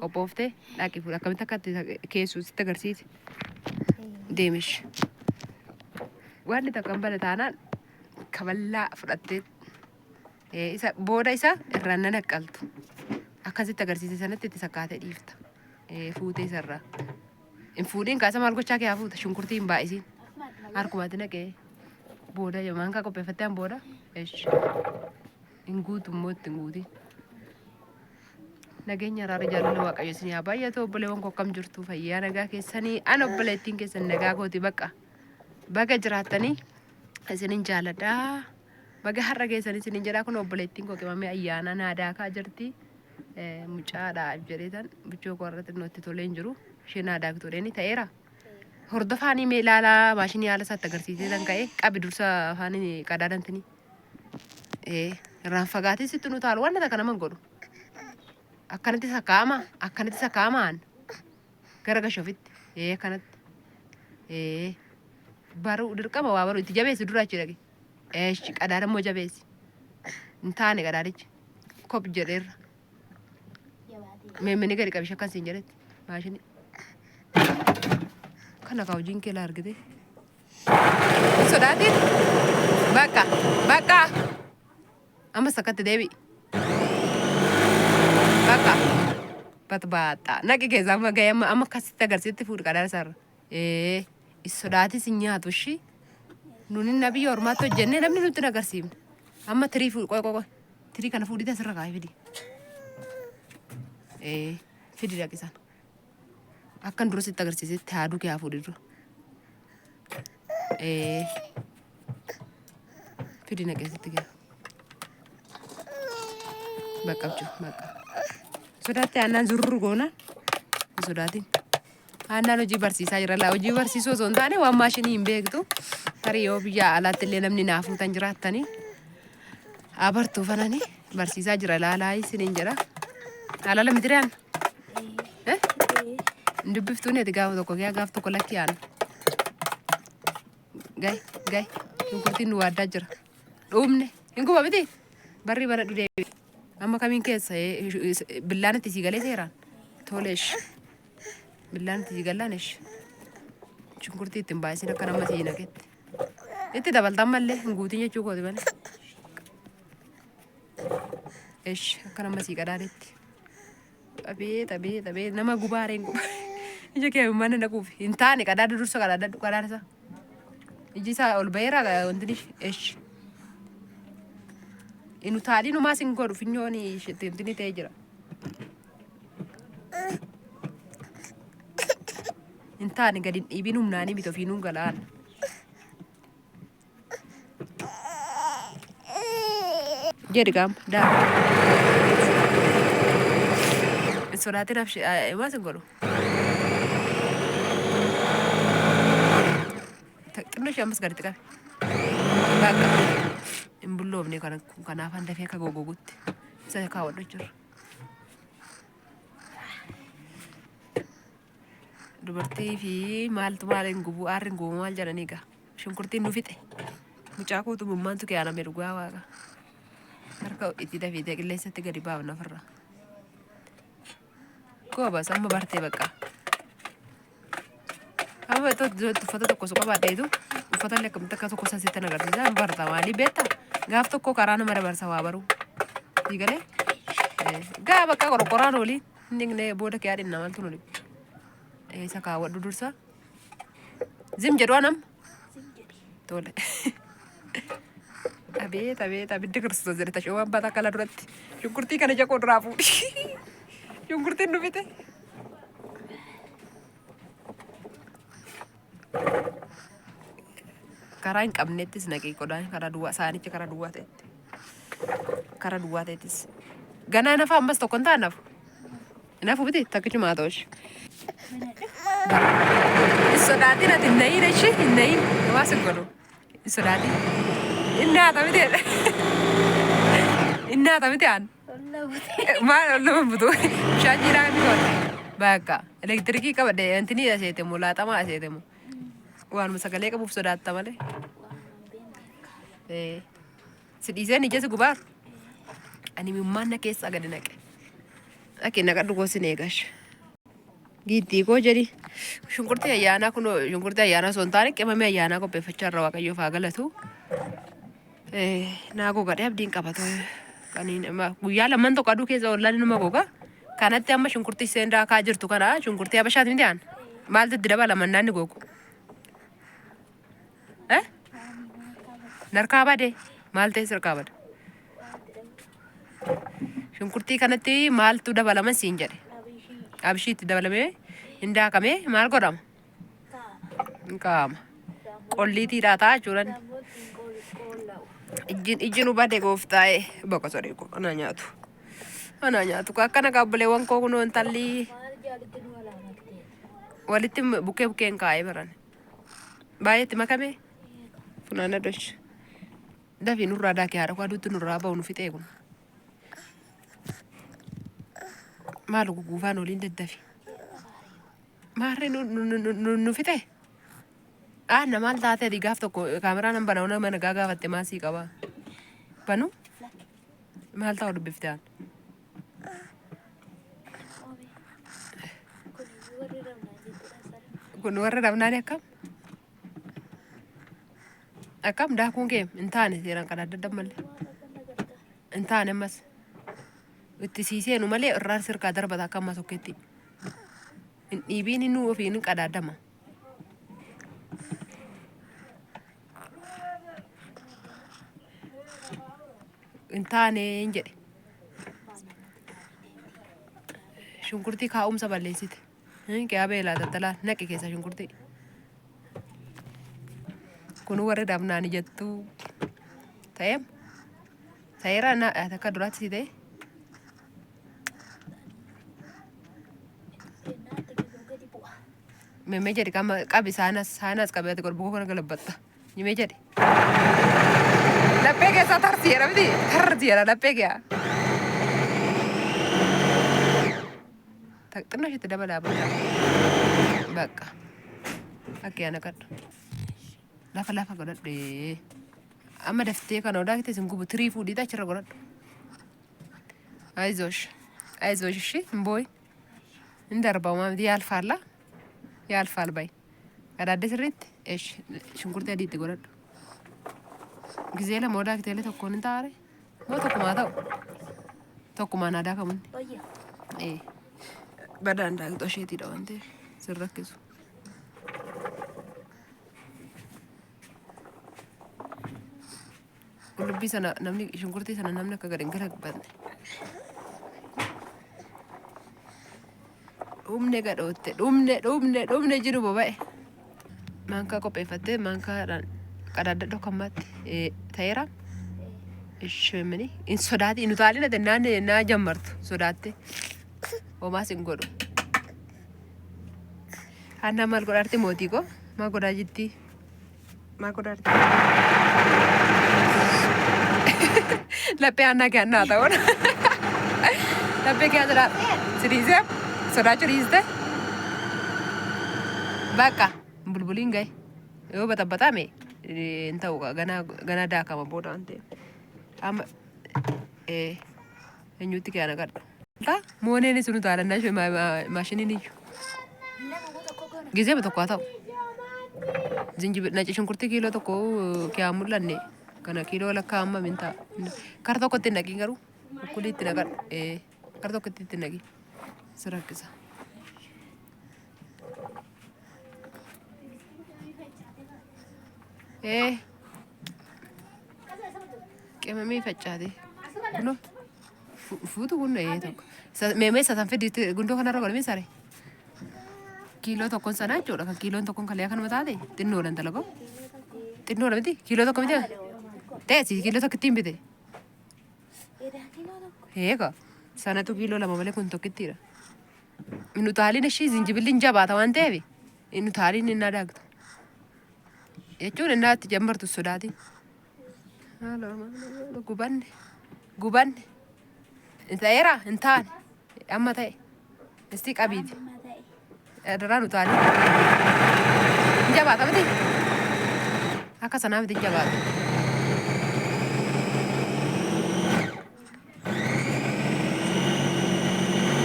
Qophoofte dhaqi fuudha akkamitti akka keessu sitti agarsiise deemish waan takkan bala taanaan kaballaa fudhattee isa booda isa irraan nan aqqaltu akkasitti agarsiise sanatti itti sakkaatee dhiifta fuutee isarraa hin fuudhiin kaasa maal gochaa kee haa fuuta shunkurtii hin baay'isiin harkumaatti naqee booda yomaan kaa qopheeffattee an booda hin guutu immoo itti hin guutiin. Nageenya raara jaalala waaqayyo isin yaa baay'atu obboleewwan koo akkam jirtu fayyaa nagaa keessanii an obboleettiin keessan nagaa kooti baga jiraattanii isinin jaaladhaa baga har'a keessan isinin jedhaa kun obboleettiin koo qimamee ayyaana naadaa kaa jirti mucaadhaa jedheetan bichoo koo irratti nutti tolee hin jiru ishee naadaa toleen ta'eera hordofaanii mee ilaalaa maashinii haala isaatti agarsiisee tan ka'e qabi dursa afaanii qadaadantini irraan fagaatee sitti nu taalu waan takka naman godhu. Akkanatti sakaamaan gara gashofitti akkanatti baruu dirqama waa baruu itti jabeessi dura achi dhaqe qadaada immoo jabeessi hin taane qadaadichi kop jedheerra meemmanii gadi qabish akkasiin jedhetti maashinii kana kaa hojiin kee laa argite sodaatiin bakka ammas akkatti deebi'i. Bakka batbaata naqi keessaa amma ga'ee amma akkasitti agarsiisti fuudhu qadaada isaarra sodaatis hin nyaatu ishii nuni nabiyya ormaatti hojjennee namni nutti hin agarsiifne amma tirii fuudhu qoy tirii kana fuudhite asirra kaa'ee fidi dhaqisan akkan dura sitti agarsiisetti haaduu kee haa fuudhi dura fidi naqeessitti kee baqqabchu bakka. Sodaatti aannan zurru goona sodaatiin aannan hojii barsiisaa jira laa hojii barsiisuu osoo hin taane waan maashinii hin beektu tarii yoo biyya alaatti illee namni naafuu tan jiraattanii abartuu fananii barsiisaa jira laalaa isiniin jedha haala lamitiraan dubbiftuun eti gaafa tokko gaaf tokko lakki aanu gai shunkurtiin nu waaddaa jira dhuumne hin guba miti barri bana dhudee amma kamiin keessa billaan itti siigalee seeraan toleesh billaan itti siigalaanesh shunkurtii ittiin baay'isin akka nama sii naqetti itti dabaltaan mallee hin guutiin jechuu kooti malee akka nama sii qadaadetti Tabee nama gubaareen ija kee mana naquuf hin taane qadaada dursa qadaada isaa iji isaa ol ba'eera wanti inu taadii numaa sin godhu finyooni ishittiin ta'ee jira. Hin taane gadi dhiibiin humnaanii bita ofiinuun galaan. Jedhi gaama daa. Sodaatiin waa sin godhu. Xinnoo ishee ammas gaditti qabe. Bakka. Hin bulloofne kanaaf handa fi akka gogogutti isa kaawwadhu jechuudha. Dubartii fi maaltu maaliin gubuu aarriin gubuu maal jedhanii egaa shunkurtiin nu fixe mucaa kootu mummaantu kee aaname dhugaa waaqa harka itti dafitee qilleensatti gadi baafna ofirraa. Goobas amma bartee bakka. Amma uffata tokko su qabaadheetu uffata illee akkamitti akka tokko sasitti agarsiisa hin barta maalii beektaa? Gaaf tokko karaa nama dabarsa waa baruu. Digalee gaa bakka qorqoraan olii inni booda kee yaadin namaltu nuli. Isa kaawwadhu dursa. Zim jedhu anam. Tole. Abidda Kiristoos jedhe tashoo waan baata kala duratti. Shunkurtii kana jakoo duraa fuudhi. Shunkurtiin nu fite. Karaa hin qabnettis naqee qodaan karaa duwwaa saanicha karaa duwwaa ta'etti. Karaa duwwaa ta'ettis. Ganaa nafa ammas tokko hin taanaaf. Nafu biti takkichi maa ta'ush. Sodaatiin ati hin nahiin ishee hin nahiin waa sin godhu. Sodaatiin. Inni haata miti jedhe. Inni haata miti aan. Maal ollama butu. Bishaan jiidhaa ni godha. Bakka elektirikii qabadde wanti aseetemu laaxamaa aseetemu. Waanuma sagalee qabuuf sodaatta malee. Si dhiiseen ija si gubaaru. Ani mimmaan na keessa gadi naqe. Akin naqadhu gosin eegash. Giitii koo jedhi shunkurtii ayyaanaa kun shunkurtii ayyaanaa osoo hin taane qimamii ayyaanaa qopheeffachaa irra waaqayyoof haa galatu. Naa gogadhee abdiin qabatu. Guyyaa lamman tokko aduu keessa ollaan numa goga. Kanatti amma shunkurtii isheen daakaa jirtu kana shunkurtii habashaati miti aan maaltu itti dabalaman naanni gogu. Narkaa badee maal ta'e sirkaa bada. Shunkurtii kanatti maaltu dabalaman siin jedhe. Abishiitti dabalamee hin daakamee maal godhama? Qaama. Qolliitiidhaa ta'a jechuudha. Ijji nu badee gooftaa'e bakka soree kun anaa nyaatu. Anaa nyaatu akkana qaabbileewwan koo kun wantalli walitti bukkeen kaa'ee baran. Baay'eetti makamee funaana dosh. Dafii nurraa daakee haadha koo aduutti nurraa ba'u nu fixee kun. Maal guguufaan oliin daddafi. Maarree nu fixee. Aanna maal taatee gaaf tokko kaameraan hin banaa mana gaafatte maasii qaba. Banu maal ta'u dubbifte aan. Kun warra dhabnaani akkam? Akkam daakuun kee hin taane seeraan kan adda adda hin taane ammas itti siiseenu malee irraan sirkaa darbata akka ammas okkeetti. Hin dhiibiin hin ofiin hin qadaadama. Hin taane hin jedhe. Shunkurtii kaa'umsa balleessite. Kee beelaa tattalaa naqi keessa shunkurtii. Kun warra dhabnaani jettu ta'eem ta'eera akka duraatti si ta'e. Meme jadi qabi sanas qabate gorbuu kana galabbatta. Nyime jadi. Laphee keessa tartiira miti tartiira laphee kee. Xinnoo isheetti dabalaa bakka. Akka ana kadhu. Lafa godhadhee. Amma daftee kana odaa kitee sin gubu tirii fuudhii achirra godhadhu. Aizosh ishi mbooy. Indarba miti yaalfaallaa. Yaalfaal bay. Qadaadde sirriitti shunkurtii adiitti godhadhu. Gizee lama odaa kitee tokkoon hin taare moo tokkumaa ta'u tokkumaan aadaa kamunni. Badaan daakixoo isheetiidha waan ta'eef sin rakkisu. Qullubbii sana namni shunkurtii sana namni akka gadi hin garabatne. Dhumne gadhootte dhumne jiru boba'e. Maankaa qopheeffattee maankaadhaan qadaadda dhokkammaatti ta'eera. Ishemini in sodaati inu taalina tennaan naa jammartu sodaatte. Homaas hin godhu. Hanna maal godhaarti mootii koo maal godhaa jirti? Maal godhaarti? Laphee aanaa kee annaa ta'uudha. Laphee kee jira siriisee sodaachuu dhiiste. Bakka bulbuliin gahe yoo batabatame hin ta'u ganaa daakama booda waan ta'eef. Amma eenyutti kee ana gadhu. Mooneen sun utaalannaa maashiniin iyyuu. Gizee tokko haa ta'u. Nacci shunkurtii kiiloo tokko kee haa mul'anne kana kiiloo lakkaa amma min ta'a. Kara tokkotti hin naqin garuu kulli itti naqadhu. Kara tokkotti itti naqi. Si rakkisa. Qimamii faccaate. Kunoo fuutu kun tokko. Meemee satan fedhiitti gundoo kanarra godhamee sare. Kiiloo tokkoon sanaa jechuudha. Kan kiiloon tokkoon kallee kanuma taate xinnoodhaan dalagoo. Xinnoodha miti kiiloo tokko miti. Teessi kiiloo tokko ittiin bite. Eega sanatu kiiloo lama malee kun tokkittiidha. Inni utaaliin ishii zinjibilliin jabaata waan ta'eef inni utaaliin inni adaagtu. Jechuun inni itti jammartu sodaatiin. Gubanne. Ta'eera hin taane amma ta'e. Isti qabiiti. Daraan utaalii. Hin jabaata miti. Akka sanaa miti jabaata.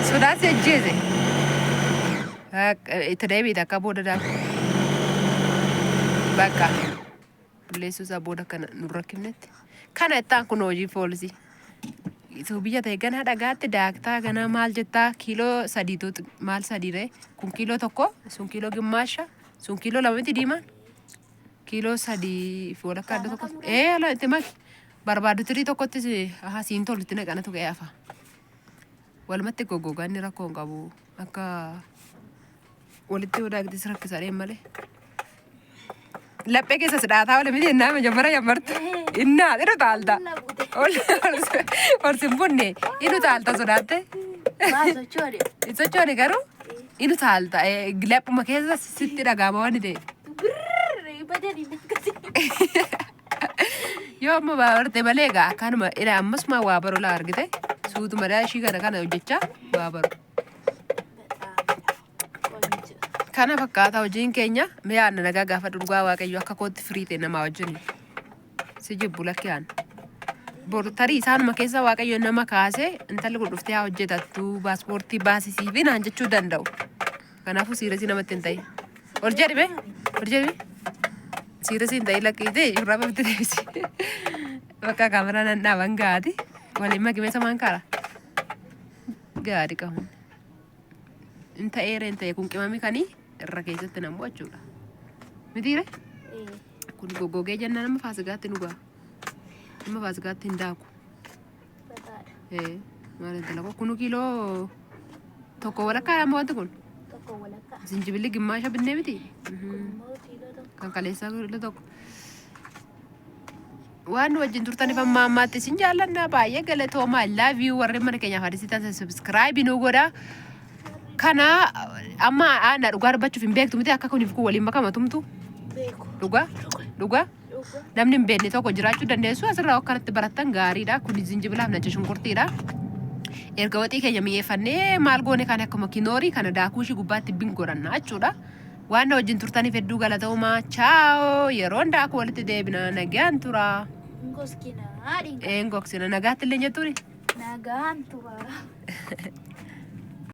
Sudah sejeze. Today we talk about that. Baka. Lesus aboda kana nurakimnet. Kana itaan kun hojii foolisi. Isu biyya ta'e gana dhagaatti daaktaa gana maal jettaa kiiloo sadiitu maal sadiire kun kiiloo tokko sun kiiloo gimmaasha sun kiiloo lamatti diimaan kiiloo sadii fuula kadda tokko ala itti maki barbaadu tirii tokkottis siin tolutti naqana tuqee hafa walumatti goggogaan ni rakkoon qabu akka walitti wadaagtis rakkisadheen malee. Laphee keessa sidhaataa wala miti innaa majammara yammartu innaa dhiru taalta orsin bunne inu taalta sodaatte sochoone garuu inu taalta laphuma keessa sitti dhagaama waan ta'e yoo amma baabarte malee egaa akkanuma ammasuma waa baru laa argite suutuma daashii kana hojjechaa waa baru. Kana fakkaata hojiin keenya mi'aan nagaa gaafa dhugaa waaqayyo akka kootti firii ta'e nama wajjin si jibbu lakkiyaan boru tarii isaanuma keessa waaqayyo nama kaase intalli kun dhuftee haa hojjetattu paaspoortii baasisii fi naan jechuu danda'u. Kanaafuu siirasii namatti hin ta'e ol jedhime siirasii hin ta'e lakkiitee irraa bafti deebisi bakka kaameraa nan dhaaban gaati waliin makimeessa maan kaara gaadi qabu in ta'eera in ta'e kun qimami kanii irra keessatti namuu achuudha. Mitiire? Kun goggogee jennaan nama faasigaatti dhugaa. Nama faasigaatti hin daaku. Maal intala kunu kiiloo tokko walakkaa yaama wanti kun? Tokko walakkaa. Zinjibilli gimmaasha binnee miti? Kan kaleessaa kiiloo tokko. Waan wajjin turtaniif amma ammaatti isin jaalladha baay'ee galatoomaa love you warri mana keenyaaf hadisiitan subscribe nu godhaa. Kana amma ana dhugaa dubbachuuf hin beektu miti akka kuniif kun waliin makama tumtu dhugaa namni hin beekne tokko jiraachuu dandeessu asirraa akkanatti barattan gaariidha kun zinjibilaaf nacha shunkurtiidha erga waxii keenya mi'eeffannee maal goone kan akkuma kinoorii kana daakuu ishii gubbaatti bin godhanna jechuudha waan wajjin turtaniif hedduu galatoomaa ciao yeroon daakuu walitti deebina nagaan tura goksina nagaatti illee jettuuni nagaan tura